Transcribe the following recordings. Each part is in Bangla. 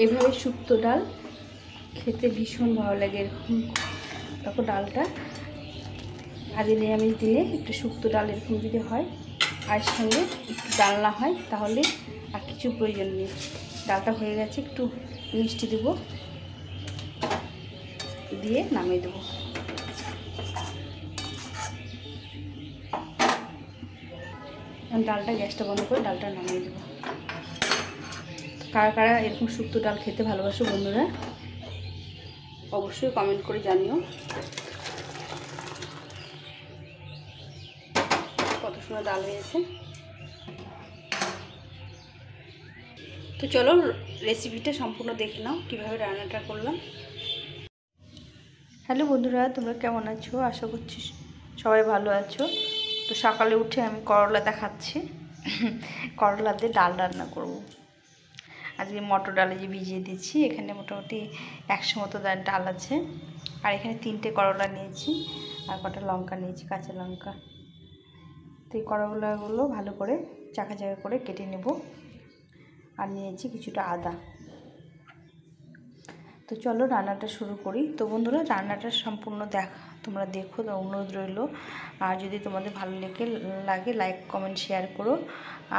এভাবে শুক্তো ডাল খেতে ভীষণ ভালো লাগে। এরকম দেখো ডালটা ভাজি নিরামিষ দিনে একটু শুক্তো ডাল এরকম যদি হয় আর সঙ্গে একটু ডালনা হয় তাহলে আর কিছু প্রয়োজন নেই। ডালটা হয়ে গেছে, একটু মিষ্টি দেবো, দিয়ে নামিয়ে দেবো। ডালটা গ্যাসটা বন্ধ করে ডালটা নামিয়ে দেবো। কারা কারা এরকম শুক্তো ডাল খেতে ভালোবাসো বন্ধুরা, অবশ্যই কমেন্ট করে জানিও। কত সুন্দর ডাল হয়েছে। তো চলো রেসিপিটা সম্পূর্ণ দেখে নাও কীভাবে রান্নাটা করলাম। হ্যালো বন্ধুরা, তোমরা কেমন আছো? আশা করছি সবাই ভালো আছো। তো সকালে উঠে আমি করলাটা খাচ্ছি। করলা দিয়ে ডাল রান্না করব। আজকে মটর ডালে যে ভিজিয়ে দিচ্ছি, এখানে মোটামুটি 100 মতো ডাল আছে। আর এখানে 3টে করলা নিয়েছি আর কটা লঙ্কা নিয়েছি, কাঁচা লঙ্কা। তো এই করলাগুলো ভালো করে চাকা চাকা করে কেটে নেব। আর নিয়েছি কিছুটা আদা। তো চলো রান্নাটা শুরু করি। তো বন্ধুরা রান্নাটা সম্পূর্ণ তোমরা দেখো, অনুরোধ রইল। আর যদি তোমাদের ভালো লাগে লাইক কমেন্ট শেয়ার করো।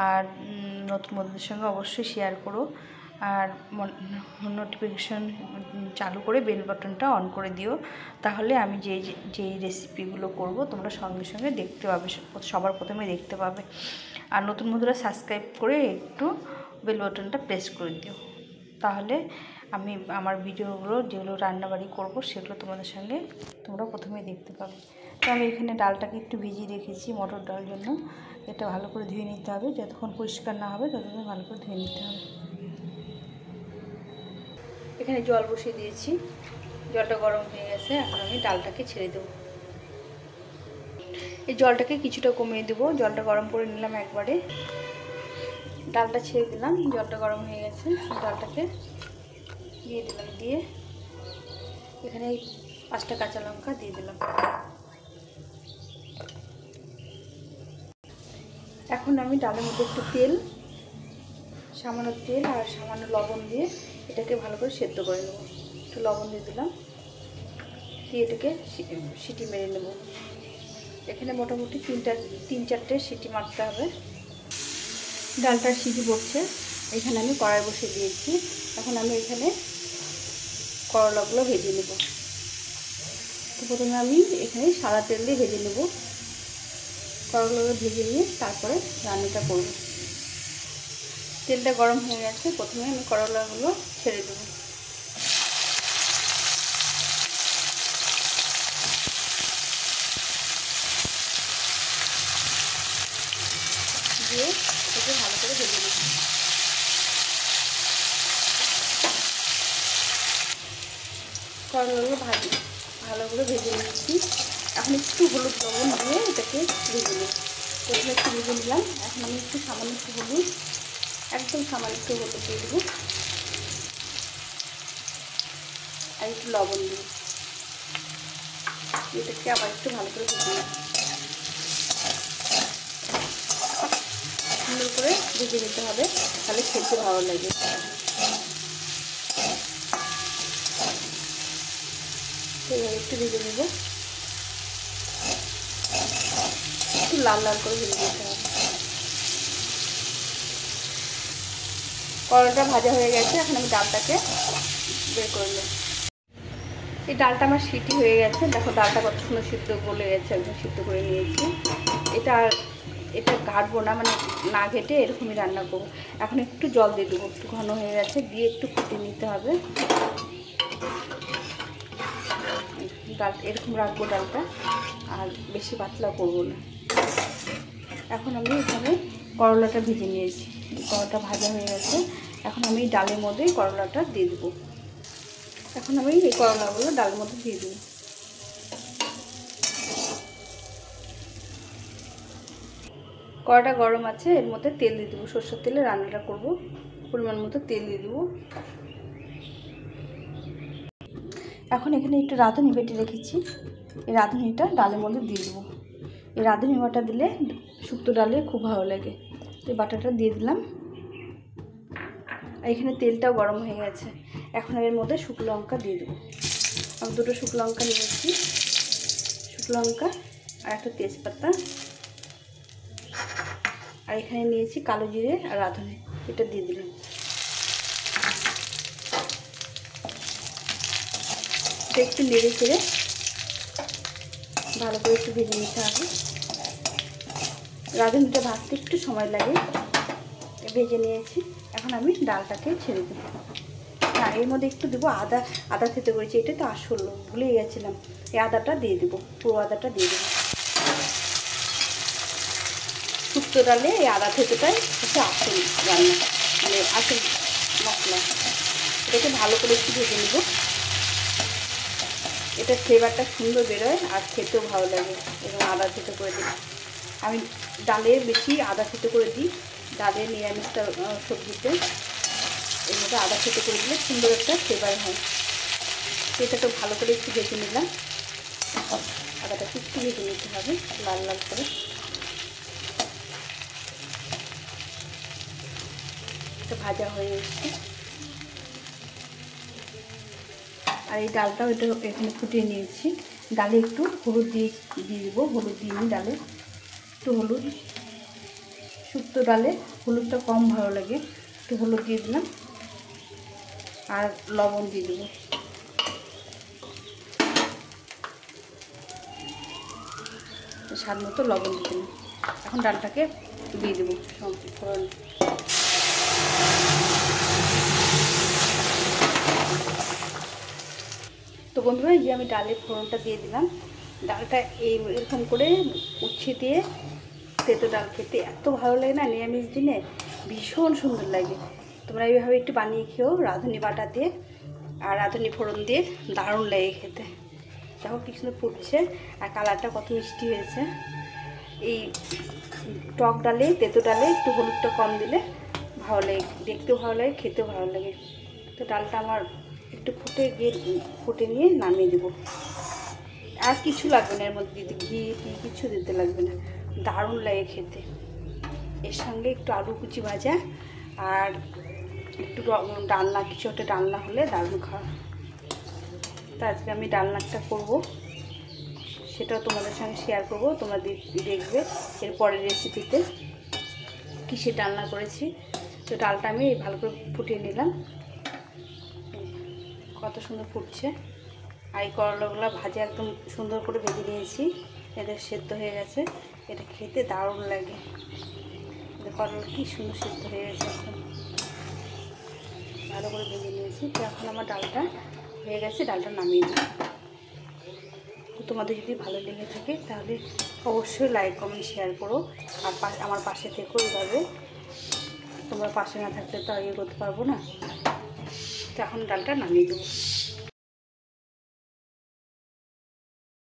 আর নতুন বন্ধুদের সঙ্গে অবশ্যই শেয়ার করো। আর নোটিফিকেশন চালু করে বেল বাটনটা অন করে দিও, তাহলে আমি যেই রেসিপিগুলো করব তোমরা সঙ্গে সঙ্গে দেখতে পাবে, সবার প্রথমে দেখতে পাবে। আর নতুন বন্ধুরা সাবস্ক্রাইব করে একটু বেল বাটনটা প্রেস করে দিও, তাহলে আমি আমার ভিডিওগুলো যেগুলো রান্নাবাড়ি করব সেগুলো তোমাদের সঙ্গে তোমরা প্রথমেই দেখতে পাবে। তো আমি এখানে ডালটাকে একটু ভিজিয়ে রেখেছি মটর ডাল জন্য। এটা ভালো করে ধুয়ে নিতে হবে, যতক্ষণ পরিষ্কার না হবে ততক্ষণ ভালো করে ধুয়ে নিতে হবে। এখানে জল বসিয়ে দিয়েছি, জলটা গরম হয়ে গেছে। এখন আমি ডালটাকে ছেড়ে দেবো। এই জলটাকে কিছুটা কমিয়ে দেবো, জলটা গরম করে নিলাম একবারে। ডালটা ছেড়ে দিলাম, জলটা গরম হয়ে গেছে। ডালটাকে দিয়ে দিলাম, দিয়ে এখানে 5টা কাঁচা লঙ্কা দিয়ে দিলাম। এখন আমি ডালের মধ্যে একটু সামান্য তেল আর সামান্য লবণ দিয়ে এটাকে ভালো করে সেদ্ধ করে নেব। একটু লবণ দিয়ে দিলাম, দিয়ে এটাকে সিটি মেরে নেব। এখানে মোটামুটি 3-4টে সিটি মারতে হবে। ডালটার সিটি পড়ছে, এখানে আমি কড়াই বসিয়ে দিয়েছি। এখন আমি এখানে করলাগুলো ভেজে নেব। তো প্রথমে আমি এখানে সাদা তেল দিয়ে ভেজে নেব। করলাগুলো ভেজে নিয়ে তারপরে রান্নাটা করব। তেলটা গরম হয়ে গেছে, প্রথমে আমি করলাগুলো ছেড়ে দেব। দিয়ে এটাকে ভালো করে ভেজে নেব। করলাগুলো ভালো করে ভেজে নিচ্ছি। এখন একটু হলুদ লবণ দিয়ে এটাকে ভেজে নেব। প্রথমে একটু ভেজে নিলাম, এখন আমি একটু সামান্য একটু হলুদ, একদম সামান্য একটু হলুদ দিয়ে দেবো আর একটু লবণ দিই। এটাকে আবার একটু ভালো করে ভেজে নেব। সুন্দর করে ভেজে নিতে হবে, তাহলে খেতে ভালো লাগে। এবার একটু ভেজে নেব, একটু লাল লাল করে ভেজে নিতে হবে। করলাটা ভাজা হয়ে গেছে, এখন আমি ডালটাকে বের করে নেব। এই ডালটা আমার সিটি হয়ে গেছে, দেখো ডালটা কত সুন্দর সিদ্ধ গলে গেছে, একদম সিদ্ধ করে নিয়েছি। এটা ঘাটবো না, মানে না ঘেটে এরকমই রান্না করবো। এখন একটু জল দিয়ে দেবো, একটু ঘন হয়ে গেছে, দিয়ে একটু ফুটিয়ে নিতে হবে। ডাল এরকম রাখবো ডালটা, আর বেশি পাতলা করবো না। এখন আমি এখানে করলাটা ভেজে নিয়েছি, করলাটা ভাজা হয়ে গেছে। এখন আমি ডালের মধ্যে করলাটা দিয়ে দেবো। এখন আমি এই করলাগুলো ডালের মধ্যে দিয়ে দেবো। কড়াটা গরম আছে, এর মধ্যে তেল দিয়ে দেবো। সরষের তেলে রান্নাটা করব, পরিমাণ মতো তেল দিয়ে দেবো। এখন এখানে একটু রাঁধুনি বেটে রেখেছি, এই রাঁধুনিটা ডালের মধ্যে দিয়ে দেবো। এই রাঁধুনি বাটা দিলে শুক্তো ডালে খুব ভালো লাগে। এই বাটাটা দিয়ে দিলাম। আর এখানে তেলটাও গরম হয়ে গেছে। এখন এর মধ্যে শুকনো লঙ্কা দিয়ে দেবো। আমি 2টো শুকনো লঙ্কা নিয়েছি, শুকনো লঙ্কা আর একটা তেজপাতা, আর এখানে নিয়েছি কালো জিরে আর রাঁধুনি, এটা দিয়ে দিলাম। একটু নেড়ে চেড়ে ভালো করে একটু ভেজে নিতে হবে। রাঁধুনিটা ভাজতে একটু সময় লাগে, ভেজে নিয়েছি। এখন আমি ডালটাকে ছেড়ে দেবো। হ্যাঁ, এর মধ্যে একটু দেবো আদা থেতে করেছি, এটা তো আসল ভুলেই গেছিলাম। এই আদাটা দিয়ে দেবো, পুরো আদাটা দিয়ে দেবো। শুক্তো ডালে এই আদা থেতেটাই হচ্ছে আসল রান্না, মানে আসল মশলা। এটাকে ভালো করে একটু ভেজে নেব। এটা ফ্লেভারটা সুন্দর বেরোয় আর খেতেও ভালো লাগে। এবং আদা থেতে করে দিই, আমি ডালে বেশি আদা থেতে করে দিই। ডালে নিরামিষটা সবজিতে এইভাবে আদা থেতে করে দিলে সুন্দর একটা ফ্লেভার হয়। এটাকে ভালো করে একটু ভেজে নিলাম। আদাটাকে একটু ভেজে নিতে হবে লাল লাল করে। এটা ভাজা হয়ে এসছে। আর এই ডালটাও এটা এখানে ফুটিয়ে নিয়েছি। ডালে একটু হলুদ দিয়ে দেবো, হলুদ দিইনি ডালে, একটু হলুদ। শুক্তো ডালে হলুদটা কম ভালো লাগে, একটু হলুদ দিয়ে দিলাম। আর লবণ দিয়ে দেবো। স্বাদ মতো লবণ দিয়ে দিলাম। এখন ডালটাকে দিয়ে দেবো ফোড়ন। তো বন্ধুরা, এই যে আমি ডালের ফোড়নটা দিয়ে দিলাম। ডালটা এরকম করে উচ্ছে দিয়ে তেতো ডাল খেতে এত ভালো লাগে না, নিরামিষ দিনে ভীষণ সুন্দর লাগে। তোমরা এইভাবে একটু বানিয়ে খেও রাঁধুনি বাটা দিয়ে আর রাঁধুনি ফোড়ন দিয়ে, দারুণ লাগে খেতে। দেখো কি সুন্দর ফুটছে আর কালারটা কত মিষ্টি হয়েছে। এই টক ডালে তেতো ডালে একটু হলুদটা কম দিলে ভালো লাগে, দেখতেও ভালো লাগে, খেতেও ভালো লাগে। তো ডালটা আমার একটু ফুটে নিয়ে নামিয়ে দেবো। আর কিছু লাগবে না এর মধ্যে, ঘি কিছু দিতে লাগবে না, দারুণ লাগে খেতে। এর সঙ্গে একটু আলু কুচি ভাজা আর একটু ডালনা, কিছু একটা ডালনা হলে দারুণ খাওয়া। তো আজকে আমি ডালনাটা করব, সেটাও তোমাদের সঙ্গে শেয়ার করব। তোমরা দেখবে এর পরের রেসিপিতে কিসে ডালনা করেছি। তো ডালটা আমি ভালো করে ফুটিয়ে নিলাম, কত সুন্দর ফুটছে। আর এই করলাগুলো ভাজা একদম সুন্দর করে ভেজে নিয়েছি, এদের সেদ্ধ হয়ে গেছে। এটা খেতে দারুণ লাগে। করলা কি সুন্দর সেদ্ধ হয়ে গেছে, এখন ভালো করে ভেজে নিয়েছি। তো এখন আমার ডালটা হয়ে গেছে, ডালটা নামিয়ে দিই। তোমাদের যদি ভালো লেগে থাকে তাহলে অবশ্যই লাইক কমেন্ট শেয়ার করো। আর আমার পাশে থেকো এইভাবে, তোমরা পাশে না থাকলে তো আর ইয়ে করতে পারবো না। তো এখন ডালটা নামিয়ে দেবো।